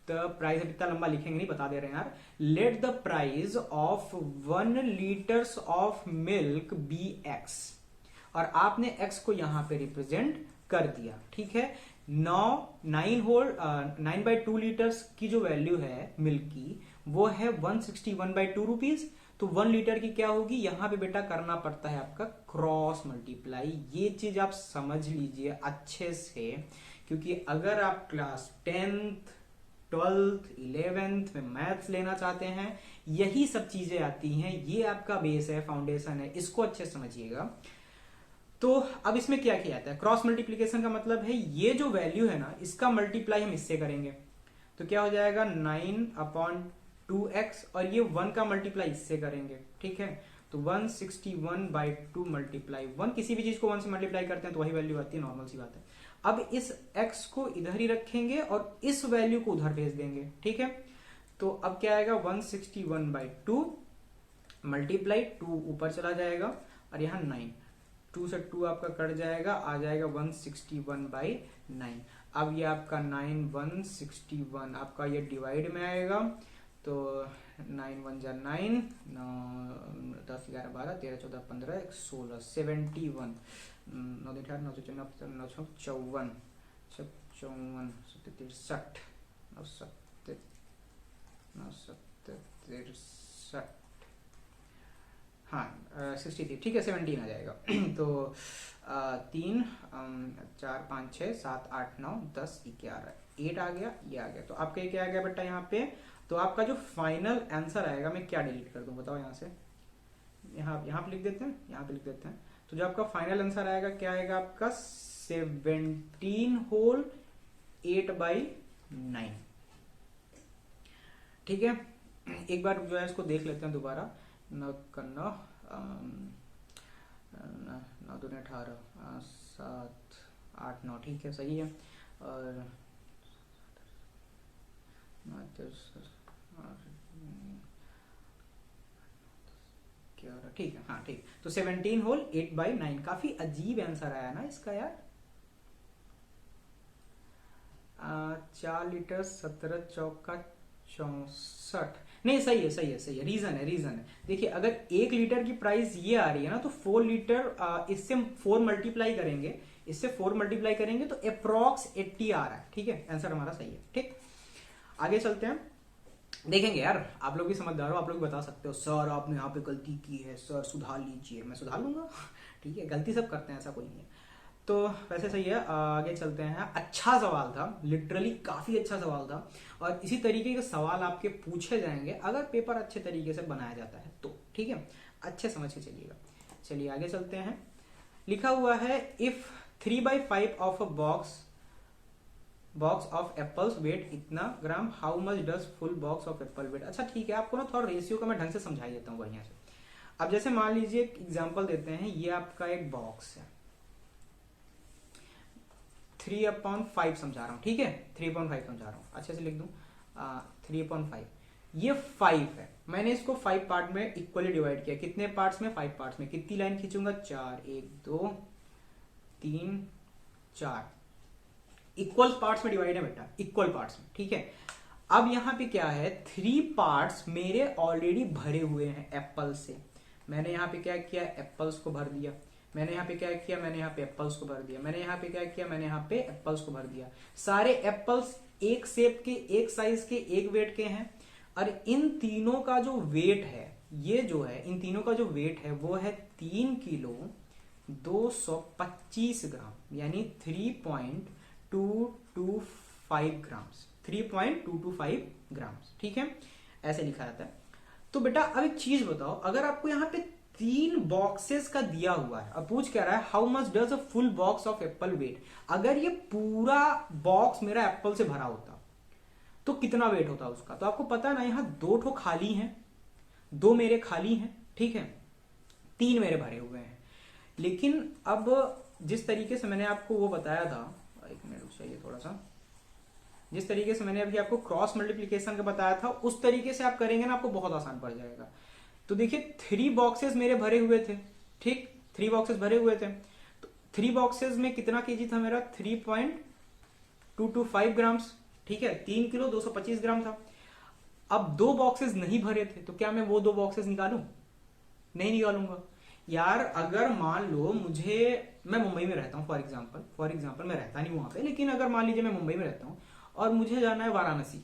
इतना लंबा लिखेंगे नहीं, बता दे रहे हैं यार। Let the price of 1 litres of milk be x, और आपने एक्स को यहां पे रिप्रेजेंट कर दिया, ठीक है। 9/2 लीटर्स की जो वैल्यू है मिल्क की, वो है 161/2 रुपीज। तो 1 लीटर की क्या होगी, यहां पे बेटा करना पड़ता है आपका क्रॉस मल्टीप्लाई। ये चीज आप समझ लीजिए अच्छे से, क्योंकि अगर आप क्लास 10th 12th 11th में मैथ्स लेना चाहते हैं, यही सब चीजें आती हैं। ये आपका बेस है, फाउंडेशन है, इसको अच्छे से समझिएगा। तो अब इसमें क्या किया जाता है, क्रॉस मल्टीप्लीकेशन का मतलब है ये जो वैल्यू है ना, इसका मल्टीप्लाई हम इससे करेंगे। तो क्या हो जाएगा 9/2x, और ये 1 का मल्टीप्लाई इससे करेंगे, ठीक है। तो 161/2 मल्टीप्लाई 1, किसी भी चीज को 1 से मल्टीप्लाई करते हैं तो वही वैल्यू आती है, नॉर्मल सी बात है। अब इस x को इधर ही रखेंगे और इस वैल्यू को उधर भेज देंगे, ठीक है। तो अब क्या आएगा 161/2 मल्टीप्लाई 2 ऊपर चला जाएगा, और यहाँ 9, 2 से 2 आपका कट जाएगा, आ जाएगा 161/9। अब ये आपका 9/161 आपका ये डिवाइड में आएगा। तो 9 1 जा 9, 10 11 12 13 14 15 16 71, 9 9 9 9 54 54 67 63, हाँ 63, ठीक है 17 आ जाएगा। तो 3 4 5 6 7 8 9 10 11 8 आ गया, ये आ गया। तो आपका ये क्या आ गया बेटा यहाँ पे, तो आपका जो फाइनल आंसर आएगा, मैं क्या डिलीट कर दूं बताओ, यहाँ से यहाँ पे लिख देते हैं, यहाँ पे लिख देते हैं। तो जो आपका फाइनल आंसर आएगा क्या आएगा आपका 17 होल 8/9, ठीक है। एक बार जो है इसको देख लेते हैं दोबारा। 9 9 दूनी 18 7 8 9, ठीक है सही है। और ठीक है, हाँ ठीक। तो 17 होल 8/9, काफी अजीब आंसर आया ना इसका यार। 4 लीटर 17 चौका 64, नहीं सही है सही है सही है, रीजन है। देखिए अगर 1 लीटर की प्राइस ये आ रही है ना, तो 4 लीटर इससे 4 मल्टीप्लाई करेंगे, तो अप्रॉक्स 80 आ रहा है, ठीक है। आंसर हमारा सही है, ठीक। आगे चलते हैं, देखेंगे यार आप लोग भी समझदार हो, आप लोग बता सकते हो सर आपने यहाँ पे गलती की है, सर सुधार लीजिए। मैं सुधार लूंगा, ठीक है, गलती सब करते हैं, ऐसा कोई नहीं है। तो वैसे सही है, आगे चलते हैं। अच्छा सवाल था, लिटरली काफी अच्छा सवाल था, और इसी तरीके के सवाल आपके पूछे जाएंगे अगर पेपर अच्छे तरीके से बनाया जाता है तो, ठीक है। अच्छे समझ के चलिएगा। चलिए आगे चलते हैं। लिखा हुआ है if 3/5 of a box of apples weight इतना gram, how much does full box of apple weight. अच्छा ठीक है, आपको ना थोड़ा रेशियो का मैं ढंग से समझा देता हूँ बढ़िया से। अब जैसे मान लीजिए एग्जांपल देते हैं, ये आपका एक बॉक्स है, 3/5 समझा रहा हूँ, ठीक है, 3/5 समझा रहा हूँ, अच्छे से लिख दूं 3/5। ये 5 है, मैंने इसको 5 पार्ट में इक्वली डिवाइड किया। कितने पार्ट्स में, 5 पार्ट्स में। कितनी लाइन खींचूंगा, 4, 1 2 3 4, इक्वल पार्ट्स में डिवाइड है बेटा, इक्वल पार्ट्स में, ठीक है। अब यहाँ पे क्या है, 3 पार्ट्स मेरे ऑलरेडी भरे हुए हैं एप्पल से। मैंने यहाँ पे क्या किया, एप्पल्स को भर दिया। मैंने यहाँ पे क्या किया, मैंने यहाँ पे एप्पल्स को भर दिया। मैंने यहाँ पे क्या किया, मैंने यहाँ पे एप्पल्स को भर दिया। सारे एप्पल्स एक शेप के, एक साइज के, एक वेट के हैं, और इन तीनों का जो वेट है, ये जो है इन तीनों का जो वेट है वो है 3 किलो 225 ग्राम, यानी 3.225 ग्राम्स, 3.225 ग्राम्स, ठीक है, ऐसे लिखा जाता है। तो बेटा अब एक चीज बताओ, अगर आपको यहाँ पे 3 बॉक्सेस का दिया हुआ है, अब पूछ क्या रहा है, how much does a full box of apple weight. अगर ये पूरा बॉक्स मेरा एप्पल से भरा होता तो कितना वेट होता उसका। तो आपको पता है ना, यहाँ 2 ठो खाली हैं, 2 मेरे खाली हैं, ठीक है, 3 मेरे भरे हुए हैं। लेकिन अब जिस तरीके से मैंने आपको वो बताया था, एक मिनट चाहिए थोड़ा सा, जिस तरीके से मैंने अभी आपको क्रॉस मल्टीप्लीकेशन का बताया था उस तरीके से आप करेंगे ना, आपको बहुत आसान पड़ जाएगा। तो देखिए 3 बॉक्सेस मेरे भरे हुए थे, ठीक, 3 बॉक्सेस भरे हुए थे। तो 3 बॉक्सेस में कितना केजी था मेरा, 3.225 ग्राम्स, ठीक है, 3 किलो 225 ग्राम था। अब 2 बॉक्सेस नहीं भरे थे, तो क्या मैं वो 2 बॉक्सेस निकालूं? नहीं निकालूंगा यार। अगर मान लो मुझे, मैं मुंबई में रहता हूँ फॉर एग्जाम्पल मैं रहता नहीं वहां पे, लेकिन अगर मान लीजिए मैं मुंबई में रहता हूँ और मुझे जाना है वाराणसी,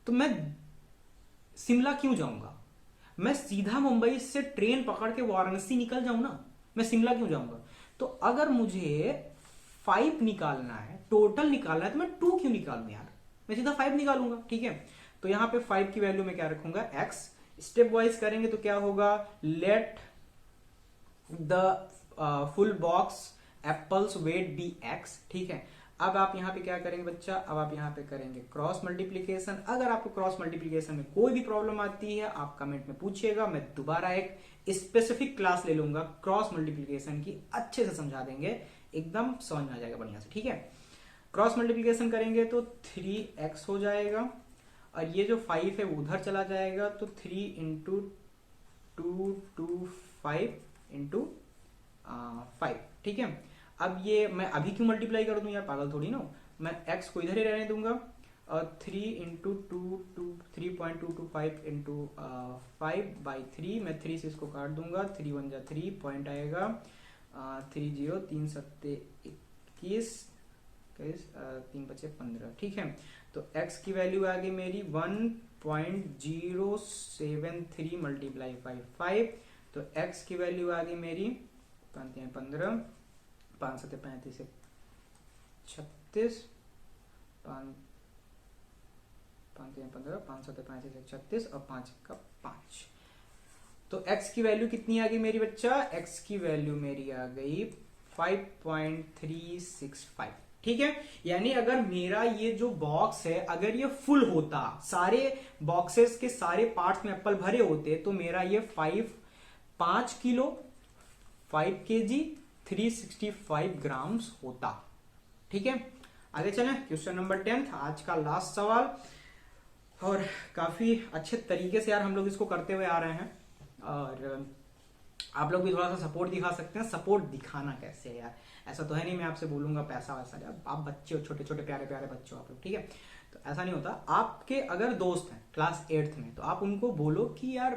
तो मैं शिमला क्यों जाऊंगा? मैं सीधा मुंबई से ट्रेन पकड़ के वाराणसी निकल जाऊं ना, मैं शिमला क्यों जाऊंगा? तो अगर मुझे 5 निकालना है, टोटल निकालना है, तो मैं 2 क्यों निकालूं यार, मैं सीधा 5 निकालूंगा, ठीक है। तो यहां पे 5 की वैल्यू में क्या रखूंगा, x। स्टेप वाइज करेंगे तो क्या होगा, let the full box apples weight be x, ठीक है। अब आप यहां पे क्या करेंगे बच्चा, अब आप यहां पे करेंगे क्रॉस मल्टीप्लीकेशन। अगर आपको क्रॉस मल्टीप्लीकेशन में कोई भी प्रॉब्लम आती है आप कमेंट में पूछिएगा, मैं दोबारा एक स्पेसिफिक क्लास ले लूंगा क्रॉस मल्टीप्लीकेशन की, अच्छे से समझा देंगे, एकदम समझ में आ जाएगा बढ़िया से, ठीक है। क्रॉस मल्टीप्लीकेशन करेंगे तो 3x हो जाएगा, और ये जो 5 है वो उधर चला जाएगा, तो 3 इंटू 225 इंटू 5, ठीक है। अब ये मैं अभी क्यों मल्टीप्लाई कर दूं यार, पागल थोड़ी ना, मैं x को इधर ही रहने दूंगा, और 3 इंटू 3.225 इंटू 5/3, मैं 3 से इसको काट दूंगा, 3 1 जा 3, पॉइंट आएगा 3 0 3 7 21 3 बचे 15, ठीक है। तो x की वैल्यू आ गई मेरी 1.073 मल्टीप्लाई 5, तो x की वैल्यू आ गई मेरी 15, 5 7 35 36, 5 15, 5 7 35 36 और 5 का 5। तो x की वैल्यू कितनी आ गई मेरी बच्चा, x की वैल्यू मेरी आ गई 5.365, ठीक है। यानी अगर मेरा ये जो बॉक्स है अगर ये फुल होता, सारे बॉक्सेस के सारे पार्ट्स में एप्पल भरे होते, तो मेरा ये 5 किलो 5 kg 365 ग्राम्स होता, ठीक है। आगे चलें, क्वेश्चन नंबर 10 आज का लास्ट सवाल, और काफी अच्छे तरीके से यार हम लोग इसको करते हुए आ रहे हैं, और आप लोग भी थोड़ा सा सपोर्ट दिखा सकते हैं। सपोर्ट दिखाना कैसे है यार, ऐसा तो है नहीं मैं आपसे बोलूंगा पैसा वैसा, आप बच्चे हो, छोटे छोटे प्यारे प्यारे बच्चे हो आप लोग, ठीक है। तो ऐसा नहीं होता, आपके अगर दोस्त हैं क्लास 8th में तो आप उनको बोलो कि यार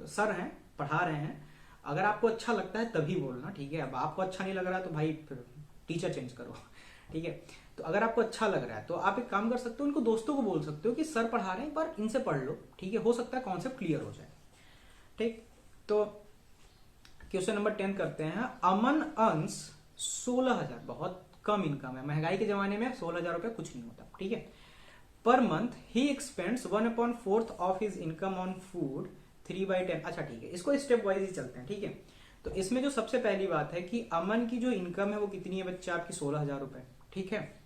सर हैं पढ़ा रहे हैं, अगर आपको अच्छा लगता है तभी बोलना, ठीक है। अब आपको अच्छा नहीं लग रहा है तो भाई फिर टीचर चेंज करो, ठीक है। तो अगर आपको अच्छा लग रहा है तो आप एक काम कर सकते हो, उनको दोस्तों को बोल सकते हो कि सर पढ़ा रहे हैं पर इनसे पढ़ लो, ठीक है, हो सकता है कॉन्सेप्ट क्लियर हो जाए, ठीक। तो क्वेश्चन नंबर 10 करते हैं। अमन अर्न्स 16,000, बहुत कम इनकम है, महंगाई के जमाने में 16,000 रुपए कुछ नहीं होता, ठीक है। Per month he expends 1/4 of his income on food 3/10, अच्छा ठीक है, इसको स्टेप वाइज ही चलते हैं, ठीक है। तो इसमें जो सबसे पहली बात है कि अमन की जो इनकम है वो कितनी है बच्चा, आपकी 16,000 रुपए, ठीक है।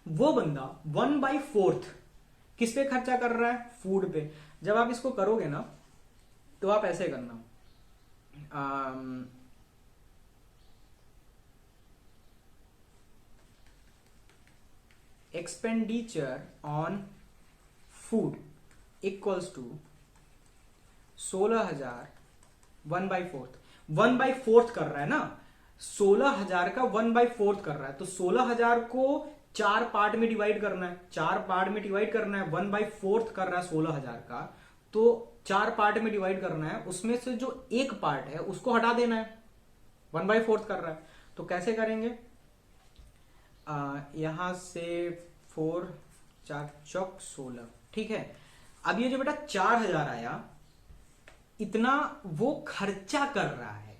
वो बंदा 1/4 किस पे खर्चा कर रहा है, फूड पे। जब आप इसको करोगे ना तो आप ऐसे करना, expenditure on food equals to 16,000 1/4 कर रहा है ना, 16,000 का 1/4 कर रहा है, तो 16,000 को 4 पार्ट में डिवाइड करना है, 4 पार्ट में डिवाइड करना है, 1/4 कर रहा है 16,000 का, तो 4 पार्ट में डिवाइड करना है, उसमें से जो एक पार्ट है उसको हटा देना है, 1/4 कर रहा है। तो कैसे करेंगे, यहां से 4 4 चौक 16, ठीक है। अब ये जो बेटा 4,000 आया, इतना वो खर्चा कर रहा है।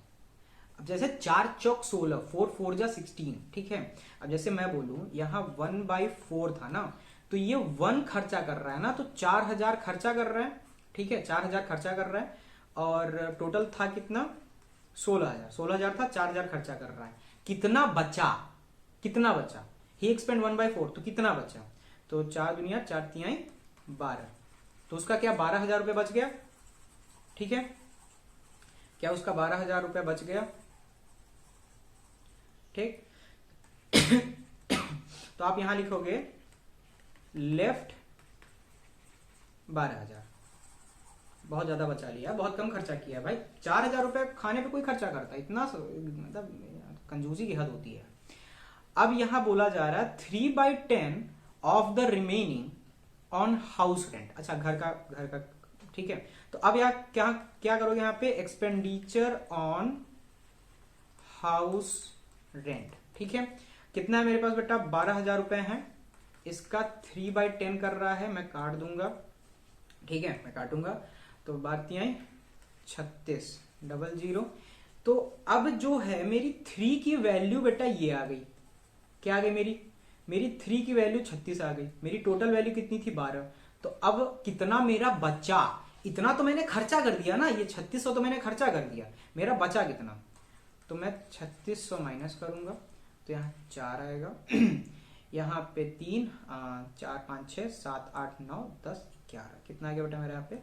अब जैसे 4 चौक 16, 4 4 जा 16, ठीक है। अब जैसे मैं बोलूं यहां 1/4 था ना, तो ये 1 खर्चा कर रहा है ना, तो 4,000 खर्चा कर रहा है, ठीक है, 4,000 खर्चा कर रहा है, और टोटल था कितना 16,000, 16,000 था, 4,000 खर्चा कर रहा है, कितना बचा, कितना बचा, ही एक्सपेंड 1/4, तो कितना बचा, तो 4 दुनिया 4 तिहाई 12, तो उसका क्या 12,000 रुपये बच गया, ठीक है। क्या उसका 12,000 रुपये बच गया, ठीक। तो आप यहां लिखोगे लेफ्ट 12,000। बहुत ज्यादा बचा लिया, बहुत कम खर्चा किया भाई। 4,000 रुपए खाने पे कोई खर्चा करता है इतना, मतलब कंजूसी की हद होती है। अब यहां बोला जा रहा है 3/10 of the remaining on house rent. अच्छा, घर का ठीक है। तो अब यहाँ क्या क्या करोगे, यहाँ पे एक्सपेंडिचर ऑन हाउस रेंट। ठीक है, कितना है मेरे पास बेटा, 12,000 रुपए है। इसका 3/10 कर रहा है, मैं काट दूंगा। ठीक है, मैं काटूंगा तो बात आई 3600। तो अब जो है मेरी 3 की वैल्यू बेटा ये आ गई। क्या आ गई मेरी 3 की वैल्यू 36 आ गई। मेरी टोटल वैल्यू कितनी थी 12। तो अब कितना मेरा बचा, इतना तो मैंने खर्चा कर दिया ना, ये 3600 तो मैंने खर्चा कर दिया, मेरा बचा कितना। तो मैं 3600 माइनस करूंगा तो यहाँ 4 आएगा यहाँ पे 3 4 5 6 7 8 9 10 11, कितना आ गया बेटा मेरे यहाँ पे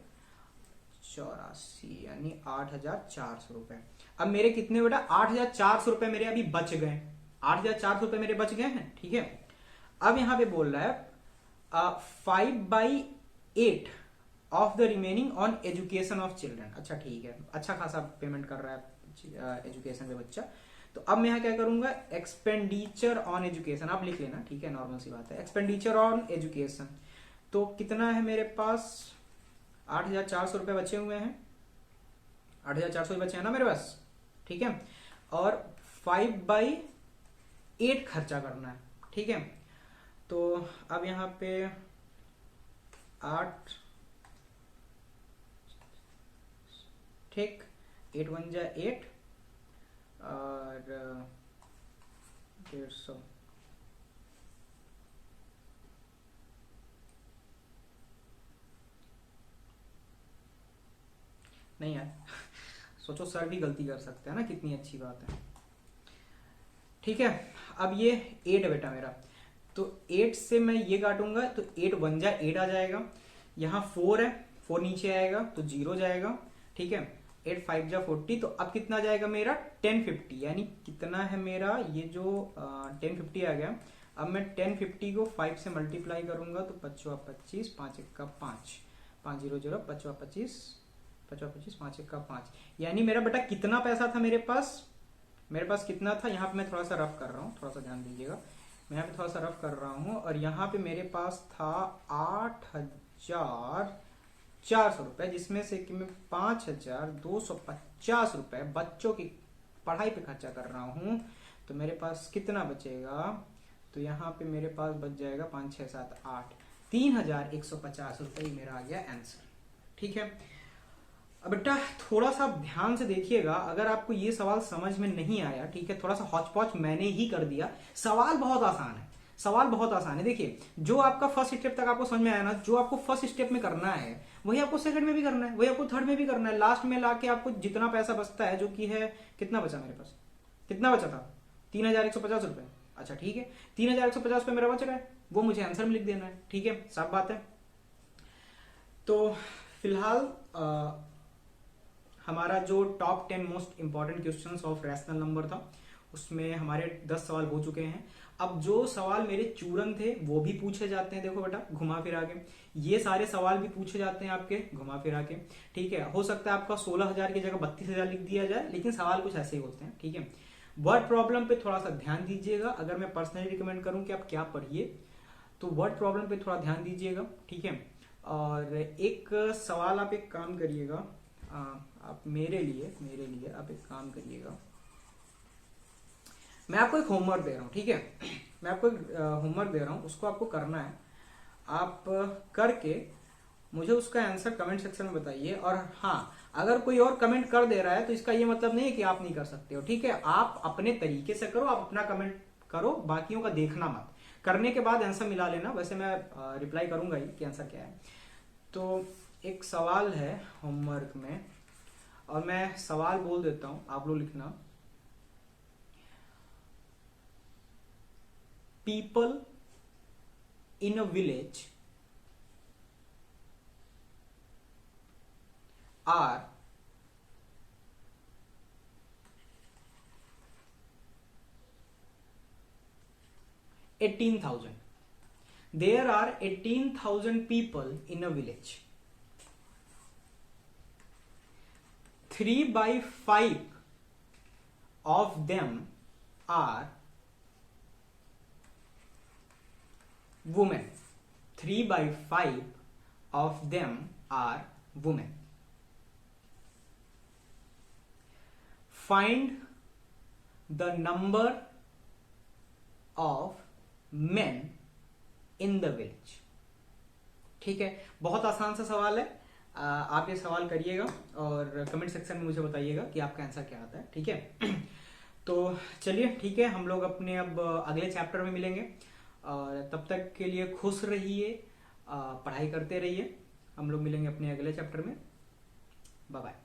84, यानी 8,400 रुपए। अब मेरे कितने बेटा 8,400 रुपए मेरे अभी बच गए, 8,400 रुपए मेरे बच गए हैं। ठीक है, अब यहां पे बोल रहा है 5/8 of the remaining on education of children. अच्छा ठीक है, अच्छा खासा पेमेंट कर रहा है एजुकेशन पे बच्चा। तो अब मैं यहाँ क्या करूंगा, एक्सपेंडिचर ऑन एजुकेशन आप लिख लेना, ठीक है, नॉर्मल सी बात है। एक्सपेंडिचर ऑन एजुकेशन तो कितना है मेरे पास 8,400 रुपए बचे हुए हैं, 8,400 बचे हैं ना मेरे पास। ठीक है, और 5/8 खर्चा करना है। ठीक है, तो अब यहाँ पे 8, ठीक, 8 1 जा 8 और 150। नहीं यार सोचो सर भी गलती कर सकते हैं ना, कितनी अच्छी बात है। ठीक है, अब ये 8 है बेटा मेरा, तो 8 से मैं ये काटूंगा तो 8 1 जा 8 आ जाएगा। यहाँ 4 है, 4 नीचे आएगा तो 0 जाएगा। ठीक है, 8 5 जा 40, तो अब कितना जाएगा मेरा 1050, यानी कितना है मेरा ये जो 1050 आ गया। अब मैं 1050 को 5 से मल्टीप्लाई करूंगा तो 5 25 5 1 का 5 5 0 0 5 25 5 25 5 1 का 5, यानी मेरा बेटा कितना पैसा था मेरे पास, मेरे पास कितना था। यहाँ पे मैं थोड़ा सा रफ कर रहा हूँ, थोड़ा सा ध्यान दीजिएगा, मैं यहाँ पे थोड़ा सा रफ कर रहा हूँ। और यहाँ पे मेरे पास था 8,400 रुपए, जिसमें से कि मैं 5,250 रुपए बच्चों की पढ़ाई पे खर्चा कर रहा हूँ। तो मेरे पास कितना बचेगा, तो यहाँ पे मेरे पास बच जाएगा 5 6 7 8 3,150 रुपए मेरा आ गया आंसर। ठीक है, अब बेटा थोड़ा सा ध्यान से देखिएगा, अगर आपको ये सवाल समझ में नहीं आया, ठीक है, थोड़ा सा हौच पौच मैंने ही कर दिया। सवाल बहुत आसान है, सवाल बहुत आसान है। देखिए, जो आपका फर्स्ट स्टेप तक आपको समझ में आया ना, जो आपको फर्स्ट स्टेप में करना है वही आपको सेकंड में भी करना है, वही आपको थर्ड में भी करना है। लास्ट में लाके आपको जितना पैसा बचता है, जो कि है कितना बचा मेरे पास, कितना बचा था 3,150 रुपए। अच्छा ठीक है, 3,150 रुपए मेरा बच रहा है, वो मुझे आंसर में लिख देना है। ठीक है, साफ बात है। तो फिलहाल हमारा जो top 10 most important questions of rational number था, उसमें हमारे 10 सवाल हो चुके हैं। अब जो सवाल मेरे चूरन थे वो भी पूछे जाते हैं, देखो बेटा घुमा फिरा के, ये सारे सवाल भी पूछे जाते हैं आपके घुमा फिरा के। ठीक है, हो सकता है आपका 16,000 की जगह 32,000 लिख दिया जाए, लेकिन सवाल कुछ ऐसे ही होते हैं। ठीक है, वर्ड प्रॉब्लम पे थोड़ा सा ध्यान दीजिएगा। अगर मैं पर्सनली रिकमेंड करूं कि आप क्या पढ़िए, तो वर्ड प्रॉब्लम पे थोड़ा ध्यान दीजिएगा। ठीक है, और एक सवाल आप एक काम करिएगा, आप मेरे लिए आप एक काम करिएगा, मैं आपको एक होमवर्क दे रहा हूँ। ठीक है, मैं आपको एक होमवर्क दे रहा हूँ, उसको आपको करना है। आप करके मुझे उसका आंसर कमेंट सेक्शन में बताइए। और हाँ, अगर कोई और कमेंट कर दे रहा है तो इसका ये मतलब नहीं है कि आप नहीं कर सकते हो। ठीक है, आप अपने तरीके से करो, आप अपना कमेंट करो, बाकियों का देखना मत। करने के बाद आंसर मिला लेना, वैसे मैं रिप्लाई करूंगा ही कि आंसर क्या है। तो एक सवाल है होमवर्क में, और मैं सवाल बोल देता हूं, आप लोग लिखना। People in a village are 18,000. There are 18,000 people in a village. 3 by 5 of them are women. 3 by 5 of them are women. Find the number of men in the village. ठीक है, बहुत आसान सा सवाल है। आप ये सवाल करिएगा और कमेंट सेक्शन में मुझे बताइएगा कि आपका आंसर क्या आता है। ठीक है तो चलिए ठीक है, हम लोग अपने अब अगले चैप्टर में मिलेंगे और तब तक के लिए खुश रहिए, पढ़ाई करते रहिए। हम लोग मिलेंगे अपने अगले चैप्टर में। Bye bye.